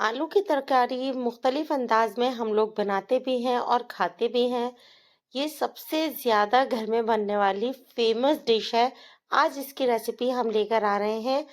आलू की तरकारी मुख्तलिफ अंदाज में हम लोग बनाते भी हैं और खाते भी हैं। ये सबसे ज़्यादा घर में बनने वाली फेमस डिश है। आज इसकी रेसिपी हम लेकर आ रहे हैं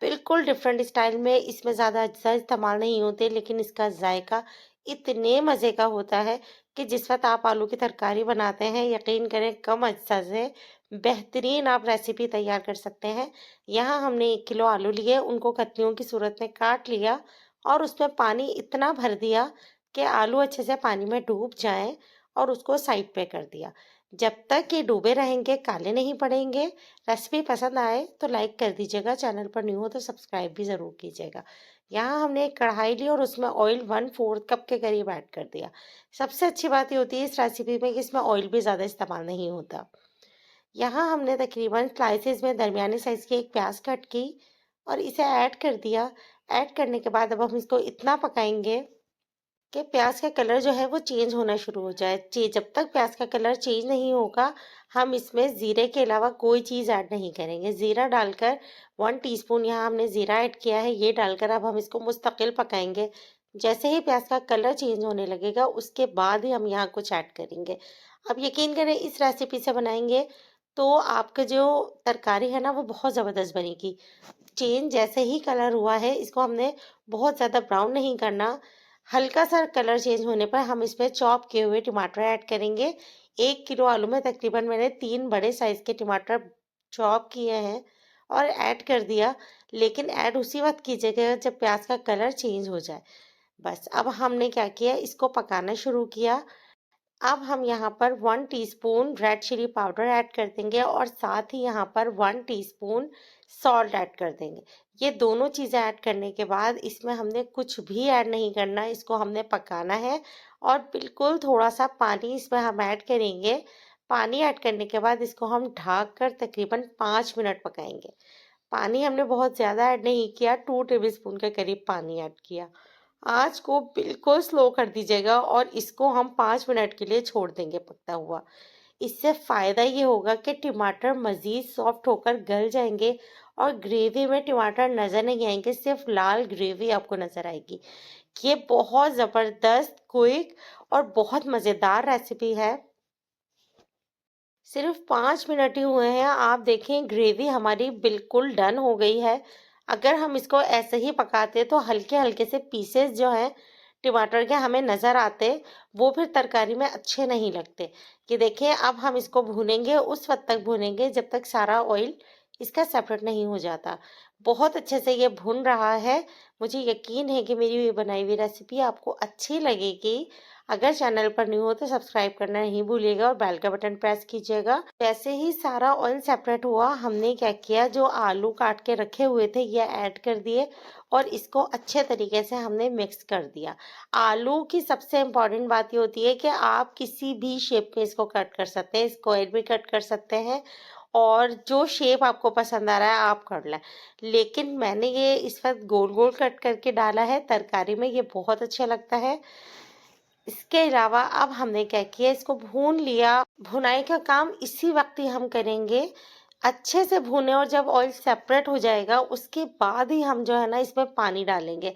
बिल्कुल डिफरेंट स्टाइल में। इसमें ज़्यादा अज्जा इस्तेमाल नहीं होते, लेकिन इसका जायका इतने मज़े का होता है कि जिस वक्त आप आलू की तरकारी बनाते हैं, यकीन करें कम अज्जा से बेहतरीन आप रेसिपी तैयार कर सकते हैं। यहाँ हमने 1 किलो आलू लिए, उनको कतलियों की सूरत में काट लिया और उसमें पानी इतना भर दिया कि आलू अच्छे से पानी में डूब जाएं और उसको साइड पे कर दिया। जब तक ये डूबे रहेंगे, काले नहीं पड़ेंगे। रेसिपी पसंद आए तो लाइक कर दीजिएगा, चैनल पर न्यू हो तो सब्सक्राइब भी ज़रूर कीजिएगा। यहाँ हमने एक कढ़ाई ली और उसमें ऑयल 1/4 कप के करीब ऐड कर दिया। सबसे अच्छी बात ये होती है इस रेसिपी में कि इसमें ऑयल भी ज़्यादा इस्तेमाल नहीं होता। यहाँ हमने तकरीबन स्लाइसेस में दरमियाने साइज़ की एक प्याज कट की और इसे ऐड कर दिया। ऐड करने के बाद अब हम इसको इतना पकाएंगे कि प्याज का कलर जो है वो चेंज होना शुरू हो जाए। जब तक प्याज का कलर चेंज नहीं होगा, हम इसमें ज़ीरे के अलावा कोई चीज़ ऐड नहीं करेंगे। ज़ीरा डालकर 1 टीस्पून यहाँ हमने ज़ीरा ऐड किया है। ये डालकर अब हम इसको मुस्तकिल पकाएंगे। जैसे ही प्याज का कलर चेंज होने लगेगा, उसके बाद ही हम यहाँ कुछ ऐड करेंगे। अब यकीन करें इस रेसिपी से बनाएंगे तो आपका जो तरकारी है ना वो बहुत ज़बरदस्त बनेगी। चेंज जैसे ही कलर हुआ है, इसको हमने बहुत ज़्यादा ब्राउन नहीं करना। हल्का सा कलर चेंज होने पर हम इसमें चॉप किए हुए टमाटर ऐड करेंगे। 1 किलो आलू में तकरीबन मैंने 3 बड़े साइज के टमाटर चॉप किए हैं और ऐड कर दिया। लेकिन ऐड उसी वक्त कीजिएगा जब प्याज का कलर चेंज हो जाए। बस अब हमने क्या किया, इसको पकाना शुरू किया। अब हम यहाँ पर 1 teaspoon red chilli powder add कर देंगे और साथ ही यहाँ पर 1 टीस्पून सॉल्ट ऐड कर देंगे। ये दोनों चीज़ें ऐड करने के बाद इसमें हमने कुछ भी ऐड नहीं करना, इसको हमने पकाना है और बिल्कुल थोड़ा सा पानी इसमें हम ऐड करेंगे। पानी ऐड करने के बाद इसको हम ढक कर तकरीबन 5 मिनट पकाएंगे। पानी हमने बहुत ज़्यादा ऐड नहीं किया, 2 टेबलस्पून के करीब पानी ऐड किया। आँच को बिल्कुल स्लो कर दीजिएगा और इसको हम 5 मिनट के लिए छोड़ देंगे पकता हुआ। इससे फ़ायदा ये होगा कि टमाटर मज़ीद सॉफ्ट होकर गल जाएंगे और ग्रेवी में टमाटर नज़र नहीं आएंगे, सिर्फ लाल ग्रेवी आपको नज़र आएगी। ये बहुत ज़बरदस्त, क्विक और बहुत मज़ेदार रेसिपी है। सिर्फ 5 मिनट ही हुए हैं, आप देखें ग्रेवी हमारी बिल्कुल डन हो गई है। अगर हम इसको ऐसे ही पकाते तो हल्के हल्के से पीसेस जो हैं टमाटर के हमें नज़र आते, वो फिर तरकारी में अच्छे नहीं लगते। कि देखें अब हम इसको भूनेंगे, उस वक्त तक भूनेंगे जब तक सारा ऑयल इसका सेपरेट नहीं हो जाता। बहुत अच्छे से ये भुन रहा है। मुझे यकीन है कि मेरी ये बनाई हुई रेसिपी आपको अच्छी लगेगी। अगर चैनल पर न्यू हो तो सब्सक्राइब करना नहीं भूलिएगा और बेल का बटन प्रेस कीजिएगा। जैसे ही सारा ऑयल सेपरेट हुआ, हमने क्या किया, जो आलू काट के रखे हुए थे ये ऐड कर दिए और इसको अच्छे तरीके से हमने मिक्स कर दिया। आलू की सबसे इम्पोर्टेंट बात ये होती है कि आप किसी भी शेप में इसको कट कर सकते हैं, स्क्वायर भी कट कर सकते हैं और जो शेप आपको पसंद आ रहा है आप कर लें। लेकिन मैंने ये इस वक्त गोल गोल कट करके डाला है, तरकारी में ये बहुत अच्छा लगता है। इसके अलावा अब हमने क्या किया, इसको भून लिया। भुनाई का काम इसी वक्त ही हम करेंगे, अच्छे से भूने और जब ऑयल सेपरेट हो जाएगा उसके बाद ही हम जो है ना इसमें पानी डालेंगे।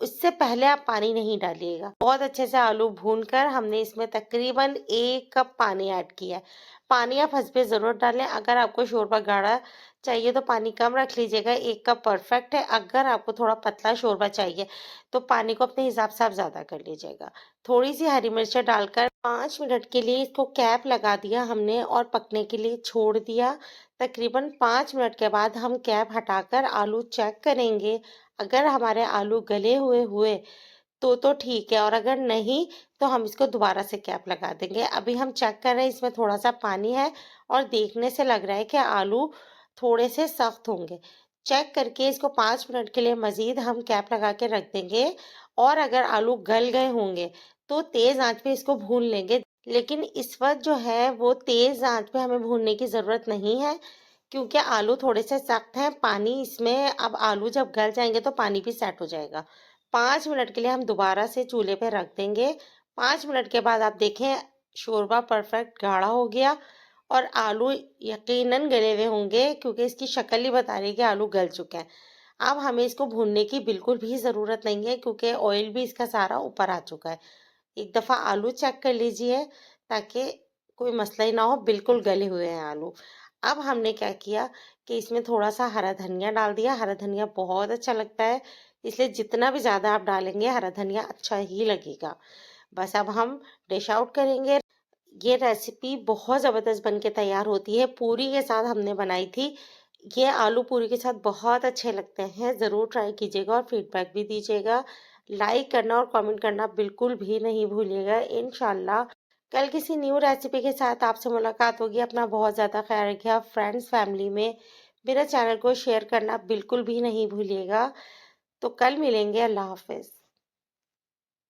उससे पहले आप पानी नहीं डालिएगा। बहुत अच्छे से आलू भूनकर हमने इसमें तकरीबन 1 कप पानी ऐड किया है। पानी आप हसबे ज़रूर डालें। अगर आपको शोरबा गाढ़ा चाहिए तो पानी कम रख लीजिएगा, 1 कप परफेक्ट है। अगर आपको थोड़ा पतला शोरबा चाहिए तो पानी को अपने हिसाब से आप ज़्यादा कर लीजिएगा। थोड़ी सी हरी मिर्च डालकर 5 मिनट के लिए इसको कैप लगा दिया हमने और पकने के लिए छोड़ दिया। तकरीबन 5 मिनट के बाद हम कैप हटाकर आलू चेक करेंगे। अगर हमारे आलू गले हुए हुए तो ठीक है, और अगर नहीं तो हम इसको दोबारा से कैप लगा देंगे। अभी हम चेक कर रहे हैं, इसमें थोड़ा सा पानी है और देखने से लग रहा है कि आलू थोड़े से सख्त होंगे। चेक करके इसको 5 मिनट के लिए मज़ीद हम कैप लगा के रख देंगे और अगर आलू गल गए होंगे तो तेज़ आंच पे इसको भून लेंगे। लेकिन इस वक्त जो है वो तेज़ आंच पे हमें भूनने की ज़रूरत नहीं है, क्योंकि आलू थोड़े से सख्त हैं। पानी इसमें, अब आलू जब गल जाएंगे तो पानी भी सेट हो जाएगा। 5 मिनट के लिए हम दोबारा से चूल्हे पे रख देंगे। 5 मिनट के बाद आप देखें शोरबा परफेक्ट गाढ़ा हो गया और आलू यकीनन गले हुए होंगे, क्योंकि इसकी शक्ल ही बता रही है कि आलू गल चुके हैं। अब हमें इसको भूनने की बिल्कुल भी ज़रूरत नहीं है क्योंकि ऑयल भी इसका सारा ऊपर आ चुका है। एक दफ़ा आलू चेक कर लीजिए ताकि कोई मसला ही ना हो, बिल्कुल गले हुए हैं आलू। अब हमने क्या किया कि इसमें थोड़ा-सा हरा धनिया डाल दिया। हरा धनिया बहुत अच्छा लगता है, इसलिए जितना भी ज़्यादा आप डालेंगे हरा धनिया अच्छा ही लगेगा। बस अब हम डिश आउट करेंगे। ये रेसिपी बहुत ज़बरदस्त बन के तैयार होती है, पूरी के साथ हमने बनाई थी। ये आलू पूरी के साथ बहुत अच्छे लगते हैं, ज़रूर ट्राई कीजिएगा और फीडबैक भी दीजिएगा। लाइक करना और कमेंट करना बिल्कुल भी नहीं भूलिएगा। इंशाल्लाह कल किसी न्यू रेसिपी के साथ आपसे मुलाकात होगी। अपना बहुत ज़्यादा ख्याल रखिए। आप फ्रेंड्स, फैमिली में मेरे चैनल को शेयर करना बिल्कुल भी नहीं भूलिएगा। तो कल मिलेंगे। अल्लाह हाफ़िज़।